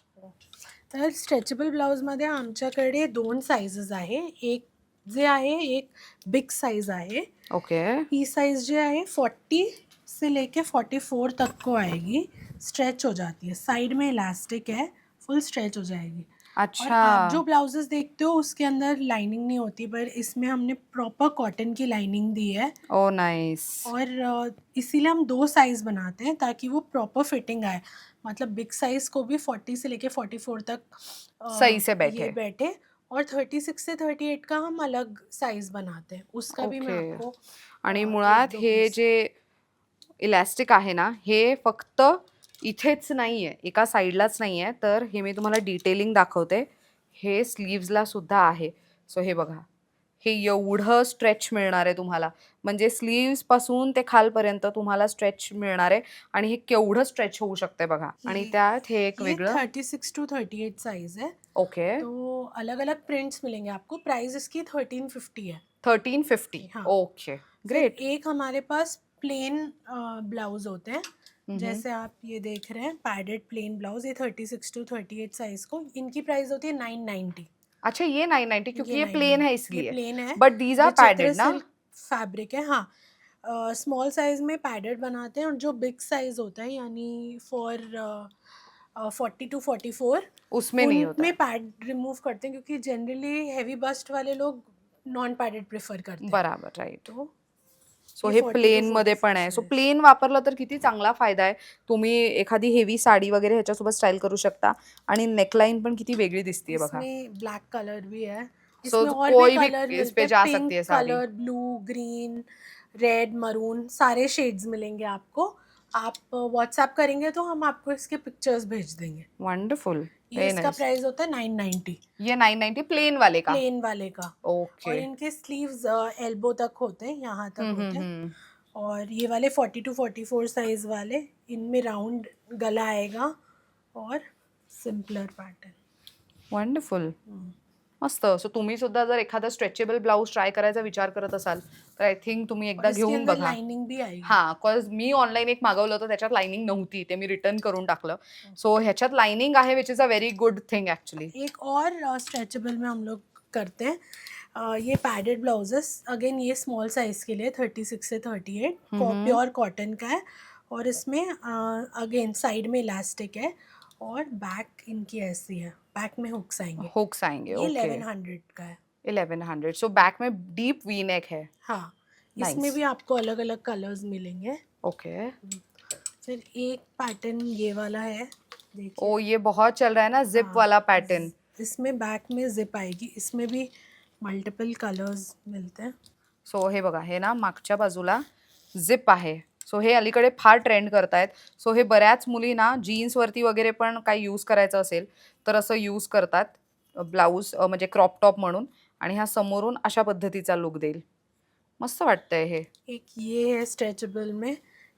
तर स्ट्रेचेबल ब्लाऊजमध्ये आमच्याकडे 2 साइजेस आहे. एक जे आहे एक बिग साइज आहे. ओके. ई साइज जो है 40 से लेके 44 तक को आएगी. स्ट्रेच हो जाती है, साइड में इलास्टिक है, फुल स्ट्रेच हो जाएगी. और अच्छा. आप जो ब्लाउजेस देखते हो उसके अंदर लाइनिंग नहीं होती, पर इसमें हमने प्रॉपर कॉटन की लाइनिंग दी है. ओ नाइस. और इसीलिए हम 2 साइज़ बनाते हैं ताकि वो प्रॉपर फिटिंग आए. मतलब बिग साइज़ को भी 40 से लेके 44 तक सही से ये बैठे. और 36 से 38 का हम अलग साइज़ बनाते हैं, उसका भी मैं ओके. आपको आणि एक मुळात दो हे पीस. जे इलॅस्टिक आहे ना हे फक्त इथेच नाहीये, एका साईडलाच नाहीये, तर हे मी तुम्हाला डिटेलिंग दाखवते. हे स्लीव्सला सुद्धा आहे. सो हे बघा, हे एवढं स्ट्रेच मिळणार आहे तुम्हाला, म्हणजे स्लीव्स पासून ते खालपर्यंत तुम्हाला स्ट्रेच मिळणार आहे आणि हे केवढं स्ट्रेच होऊ शकते बघा. आणि त्यात हे एक ये वेगळं. 36 टू 38 साइज़ है. ओके. तो अलग अलग प्रिंट्स मिलेंगे आपको. प्राइस इसकी 1350 है. 1350. हाँ. Okay, great. फिर एक हमारे पास प्लेन ब्लाउज होते हैं, जैसे आप ये देख रहे हैं पैडेड प्लेन ब्लाउज. ये 36 टू 38 साइज को, इनकी प्राइस होती है 990. अच्छा, ये 990 क्योंकि ये 990. प्लेन है ये इसलिए. प्लेन है, बट दीज आर पैडेड ना. फैब्रिक है. हाँ, स्मॉल साइज में पैडेड बनाते हैं, और जो बिग साइज होता है यानी फॉर 40 टू 44 उसमें नहीं होता. उनमें पैड रिमूव करते हैं, क्योंकि जनरली हैवी बस्ट वाले लोग नॉन पैडेड प्रेफर करते हैं. बराबर, राइट. तो सो ये हे 40 to प्लेन मध्ये पण 44 आहे. So size. प्लेन वापरलं तर किती चांगला फायदा आहे. तुम्ही एखादी हेवी साडी वगैरे ह्याच्यासोबत स्टाईल करू शकता आणि नेकलाईन पण किती वेगळी दिसते बघा. इसमें ब्लैक कलर भी है, सो इसमें और भी कोई भी कलर इस मिलते पे हैं, जा सकती पिंक है sari. Colour, blue, green, red, मरून, सारे शेड्स मिलेंगे आपको. आप व्हाट्सएप करेंगे तो हम आपको इसके पिक्चर्स भेज देंगे. वंडरफुल, ये वेरी इसका नाइस. प्राइस होता है 990 ये 990 प्लेन वाले का. प्लेन वाले का. ओके. और इनके स्लीव्स एल्बो तक होते हैं, यहाँ तक होते हैं. हम्म. और ये वाले 40 to 44 साइज वाले, इनमें राउंड गला आएगा और सिंपलर पैटर्न. वंडरफुल, मस्त. सो तुम्ही सुद्धा जर एखादा स्ट्रेचेबल ब्लाऊज ट्राय करायचा विचार करत असाल तर आय थिंक तुम्ही और एकदा इसके घेऊन अंदर बघा. लाइनिंग भी आएगी. हा, कॉज मी ऑनलाईन एक मागवलं होतं त्याच्यात लाइनिंग नव्हती, ते मी रिटर्न करून टाकलं. सो ह्याच्यात लाइनिंग आहे which is a very good thing actually. एक और स्ट्रेचेबल में हम लोग करते हैं, ये पैडेड ब्लाउजेस. अगेन ये स्मॉल साइज के लिए 36 से 38, प्योर कॉटन का है. और इसमें अगेन साइड में इलास्टिक है और बैक इनकी ऐसी है, बैक में हुक्स आएंगे. हुक्स आएंगे. ये ओके. 1100 का है. 1100. सो बैक में डीप वी नेक है. हाँ, Nice. इसमें भी आपको अलग अलग कलर्स मिलेंगे. ओके. फिर एक पैटर्न ये वाला है, देखिए. ओ ये बहुत चल रहा है ना जिप हाँ, वाला पैटर्न. इसमें बैक में जिप आएगी. इसमें भी मल्टिपल कलर्स मिलते हैं. सो हे बघा, हे ना मागच्या बाजूला झिप आहे. सो हे अलीकडे फार ट्रेंड करतायत. सो हे बऱ्याच मुली ना जीन्सवरती वगैरे पण काही यूज करायचं असेल तर असं यूज करतात ब्लाऊज, म्हणजे क्रॉप टॉप म्हणून. आणि हा समोरून अशा पद्धतीचा लुक देईल. मस्त वाटतंय हे. एक ये है स्ट्रेचेबल में,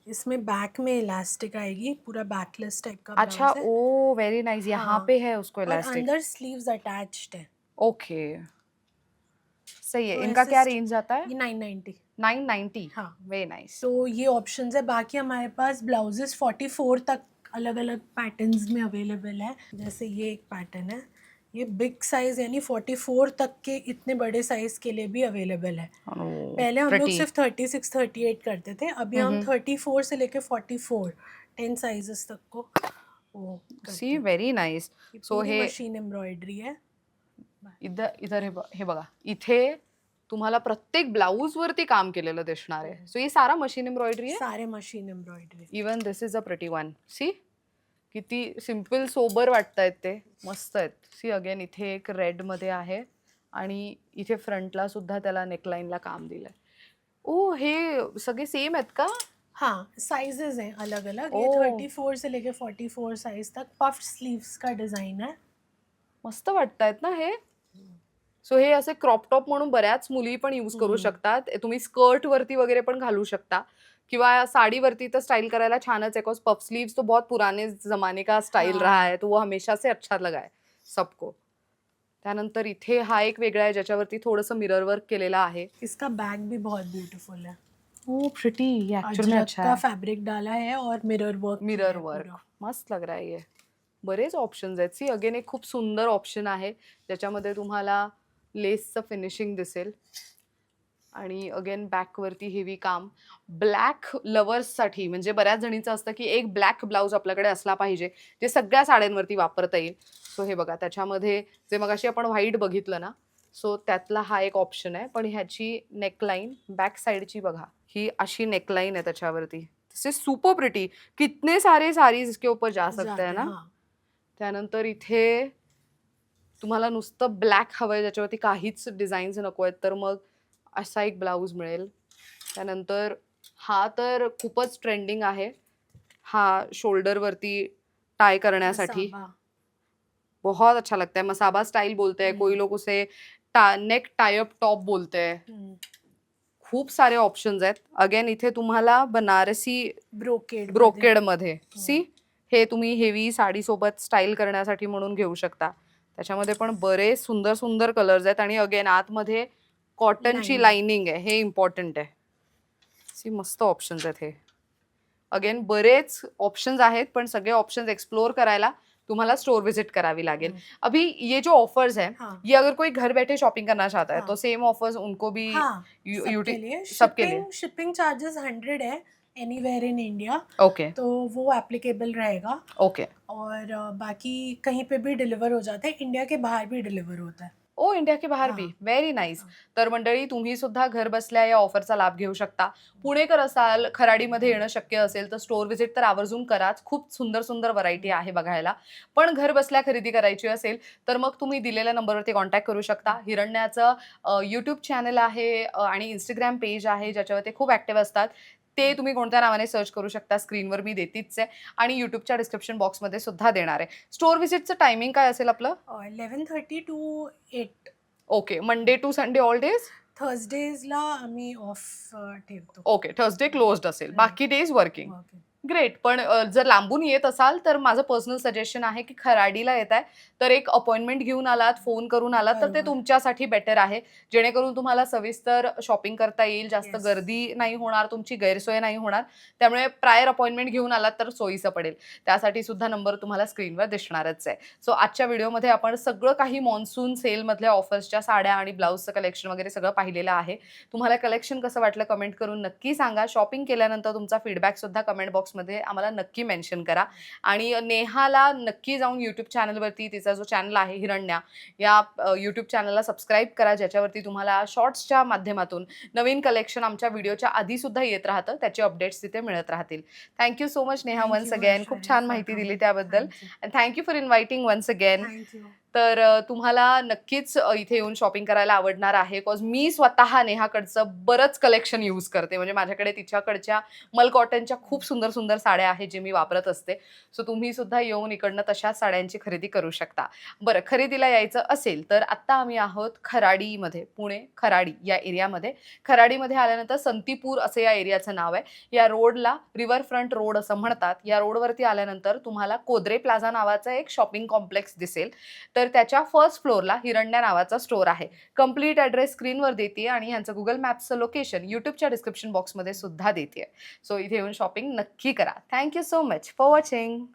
इसमें बैक में इलास्टिक आएगी, पूरा बैकलेस टाइप का अच्छा, ब्लाउज है. ओ वेरी नाइस. यहाँ हाँ. पे है उसको और इलास्टिक. अंदर स्लीव्स अटैच्ड है. ओके, सही है. तो इनका ऐसे क्या रेंज आता है? ये 990. 990. हाँ. Very nice. तो ये ऑप्शंस है. बाकी हमारे पास ब्लाउजेस 44 तक अलग अलग पैटर्न्स में अवेलेबल है. जैसे ये एक पैटर्न है, ये बिग साइज यानी 44 तक के इतने बड़े साइज के लिए भी अवेलेबल है. पहले हम लोग सिर्फ 36 38 करते थे, अभी हम 34 से लेके 44 10 साइजेस तक को वो सी वेरी नाइस. सो हे मशीन एम्ब्रॉयडरी है. इधर हे बघा, इथे तुम्हाला प्रत्येक ब्लाऊज वरती काम केलेलं दिसणार आहे. सो ये सारा मशीन एम्ब्रॉयडरी आहे. सारे machine embroidery. Even this is a pretty one. See किती सिम्पल सोबर वाटतायत ते, मस्त आहेत. सी अगेन इथे एक रेड मध्ये आहे आणि इथे फ्रंटला सुद्धा त्याला नेकलाइनला काम दिलंय. ओ हे सगळे सेम आहेत का? हाँ, साइजेस हैं अलग अलग. ये ओह. 34 से लेके 44 साइज तक पफ स्लीव्स का डिजाइन है. मस्त वाटतायत ना हे. सो हे असे क्रॉप टॉप म्हणून बऱ्याच मुली पण यूज करू शकतात. तुम्ही स्कर्ट वरती वगैरे पण घालू शकता किंवा साडीवरती तर स्टाइल करायला छानच आहे. बिकॉज पफ स्लीव्स तो बहुत पुराने जमाने का स्टाइल हाँ. रहा है, तो वो हमेशा से अच्छा लगा है सबको. त्यानंतर इथे हा एक वेगळा आहे ज्याच्यावरती थोडंसं मिरर वर्क केलेलं आहे. इसका बैग भी बहुत ब्यूटीफुल है. ओ प्रिटी, ये एक्चुअल में अजरक अच्छा का है. फैब्रिक डाला है और मिरर वर्क. मिरर वर्क मस्त लग रहा है ये. बरेच ऑप्शन्स आहेत. सी अगेन एक खूप सुंदर ऑप्शन आहे ज्याच्यामध्ये तुम्हाला लेसचं फिनिशिंग दिसेल. आणि अगेन बॅकवरती हेवी काम. ब्लॅक लवर्ससाठी म्हणजे बऱ्याच जणींचं असतं की एक ब्लॅक ब्लाऊज आपल्याकडे असला पाहिजे जे सगळ्या साड्यांवरती वापरता येईल. सो हे बघा, त्याच्यामध्ये जे मगाशी आपण व्हाईट बघितलं ना, सो त्यातला हा एक ऑप्शन आहे. पण ह्याची नेकलाईन बॅक साईडची बघा, ही अशी नेकलाईन आहे त्याच्यावरती. दिस इज सुपर प्रिटी. कितने सारे साड़ीज इसके ऊपर जा सकते हैं ना. हाँ. त्यानंतर इथे तुम्हाला नुसतं ब्लॅक हवंय ज्याच्यावरती काहीच डिझाईन्स नको आहेत तर मग असा एक ब्लाऊज मिळेल. त्यानंतर हा तर खूपच ट्रेंडिंग आहे. हा शोल्डरवरती टाय करण्यासाठी मसाबा. बहुत अच्छा लगता है. मसाबा स्टाइल बोलते हैं, कोई लोग उसे नेक टाई अप टॉप बोलते हैं. खूप सारे ऑप्शन्स आहेत. अगेन इथे तुम्हाला बनारसी ब्रोकेड मध्ये सी हे तुम्ही हेवी साडी सोबत स्टाईल करण्यासाठी म्हणून घेऊ शकता. त्याच्यामध्ये पण बरेच सुंदर सुंदर कलर्स आहेत आणि अगेन आतमध्ये कॉटनची लाइनिंग आहे, हे इम्पॉर्टंट आहे. सी मस्त ऑप्शन्स आहेत हे. अगेन बरेच ऑप्शन्स आहेत पण सगळे ऑप्शन्स एक्सप्लोर करायला तुम्हाला स्टोर विजिट करावी लागेल. अभी ये जो ऑफर्स है, ये अगर कोई घर बैठे शॉपिंग करना चाहता है तो सेम ऑफर्स उनको भी सबके लिए. शिपिंग चार्जेस 100 है एनीवेयर इन इंडिया. ओके तो वो एप्लीकेबल रहेगा. ओके. और बाकी कहीं पे भी डिलीवर हो जाता है, इंडिया के बाहर भी डिलीवर होता है. ओ इंडिया के बाहर भी. हाँ. Very nice. हाँ. तर मंडळी तुम्ही सुद्धा घर बसल्या या ऑफरचा लाभ घेऊ शकता. पुणेकर असाल, खराडीमध्ये येणं शक्य असेल तर स्टोअर व्हिजिट तर आवर्जून कराच. खूप सुंदर सुंदर व्हरायटी आहे बघायला. पण घर बसल्या खरेदी करायची असेल तर मग तुम्ही दिलेल्या नंबरवरती कॉन्टॅक्ट करू शकता. हिरण्याचं यूट्यूब चॅनल आहे आणि इंस्टाग्राम पेज आहे ज्याच्यावर ते खूप ॲक्टिव्ह असतात. ते तुम्ही कोणत्या नावाने सर्च करू शकता. स्क्रीनवर मी देतीच आहे आणि यूट्यूबच्या डिस्क्रिप्शन बॉक्समध्ये सुद्धा देणार आहे. स्टोअर व्हिजिटचं टायमिंग काय असेल आपलं? 11:30 to 8. Okay. Monday to Sunday all days? थर्सडेजला आम्ही ऑफ ठेवतो. ओके. थर्सडे क्लोज्ड असेल. बाकी डेज वर्किंग. ओके. ग्रेट. पण जर लांबून येत असाल तर माझं पर्सनल सजेशन आहे की खराडीला येताय तर एक अपॉइंटमेंट घेऊन आलात, फोन करून आलात तर ते बरोबर. तुमच्यासाठी बेटर आहे. जेणेकरून तुम्हाला सविस्तर शॉपिंग करता येईल, जास्त Yes. गर्दी नाही होणार, तुमची गैरसोय नाही होणार. त्यामुळे प्रायर अपॉइंटमेंट घेऊन आलात तर सोयीचं पडेल. त्यासाठी सुद्धा नंबर तुम्हाला स्क्रीनवर दिसणारच आहे. सो आजच्या व्हिडिओमध्ये आपण सगळं काही मॉन्सून सेलमधल्या ऑफर्सच्या साड्या आणि ब्लाउजचं कलेक्शन वगैरे सगळं पाहिलेलं आहे. तुम्हाला कलेक्शन कसं वाटलं कमेंट करून नक्की सांगा. शॉपिंग केल्यानंतर तुमचा फीडबॅक सुद्धा कमेंट बॉक्समध्ये आम्हाला नक्की मेन्शन करा. आणि नेहाला नक्की जाऊन यूट्यूब चॅनलवरती तिचा जो चॅनल आहे हिरण्या या यूट्यूब चॅनलला सबस्क्राईब करा ज्याच्यावरती तुम्हाला शॉर्ट्सच्या माध्यमातून नवीन कलेक्शन आमच्या व्हिडिओच्या आधी सुद्धा येत राहतं. त्याचे अपडेट्स तिथे मिळत राहतील. Thank you so much Neha Thank once you, again. खूप Aishwarya, छान for माहिती दिली coming. त्याबद्दल. Thank you. And thank you for inviting once again. Thank you. तर तुम्हाला नक्कीच इथे येऊन शॉपिंग करायला आवडणार आहे. बिकॉज मी स्वतः नेहाकडचं बरंच कलेक्शन यूज करते. म्हणजे माझ्याकडे तिच्याकडच्या मल कॉटनच्या खूप सुंदर सुंदर साड्या आहेत जे मी वापरत असते. सो तुम्ही सुद्धा येऊन इकडनं तशाच साड्यांची खरेदी करू शकता. बरं, खरेदीला यायचं असेल तर आत्ता आम्ही आहोत खराडीमध्ये. पुणे खराडी या एरियामध्ये. खराडीमध्ये आल्यानंतर संतीपूर असं या एरियाचं नाव आहे. या रोडला रिव्हरफ्रंट रोड असं म्हणतात. या रोडवरती आल्यानंतर तुम्हाला कोदरे प्लाझा नावाचा एक शॉपिंग कॉम्प्लेक्स दिसेल. तर त्याच्या फर्स्ट फ्लोअरला हिरण्या नावाचा स्टोअर आहे. कंप्लीट ॲड्रेस स्क्रीनवर देते आणि ह्यांचं गुगल मॅप्सचं लोकेशन यूट्यूबच्या डिस्क्रिप्शन बॉक्समध्ये सुद्धा देते. सो इथे येऊन शॉपिंग नक्की करा. Thank you so much for watching.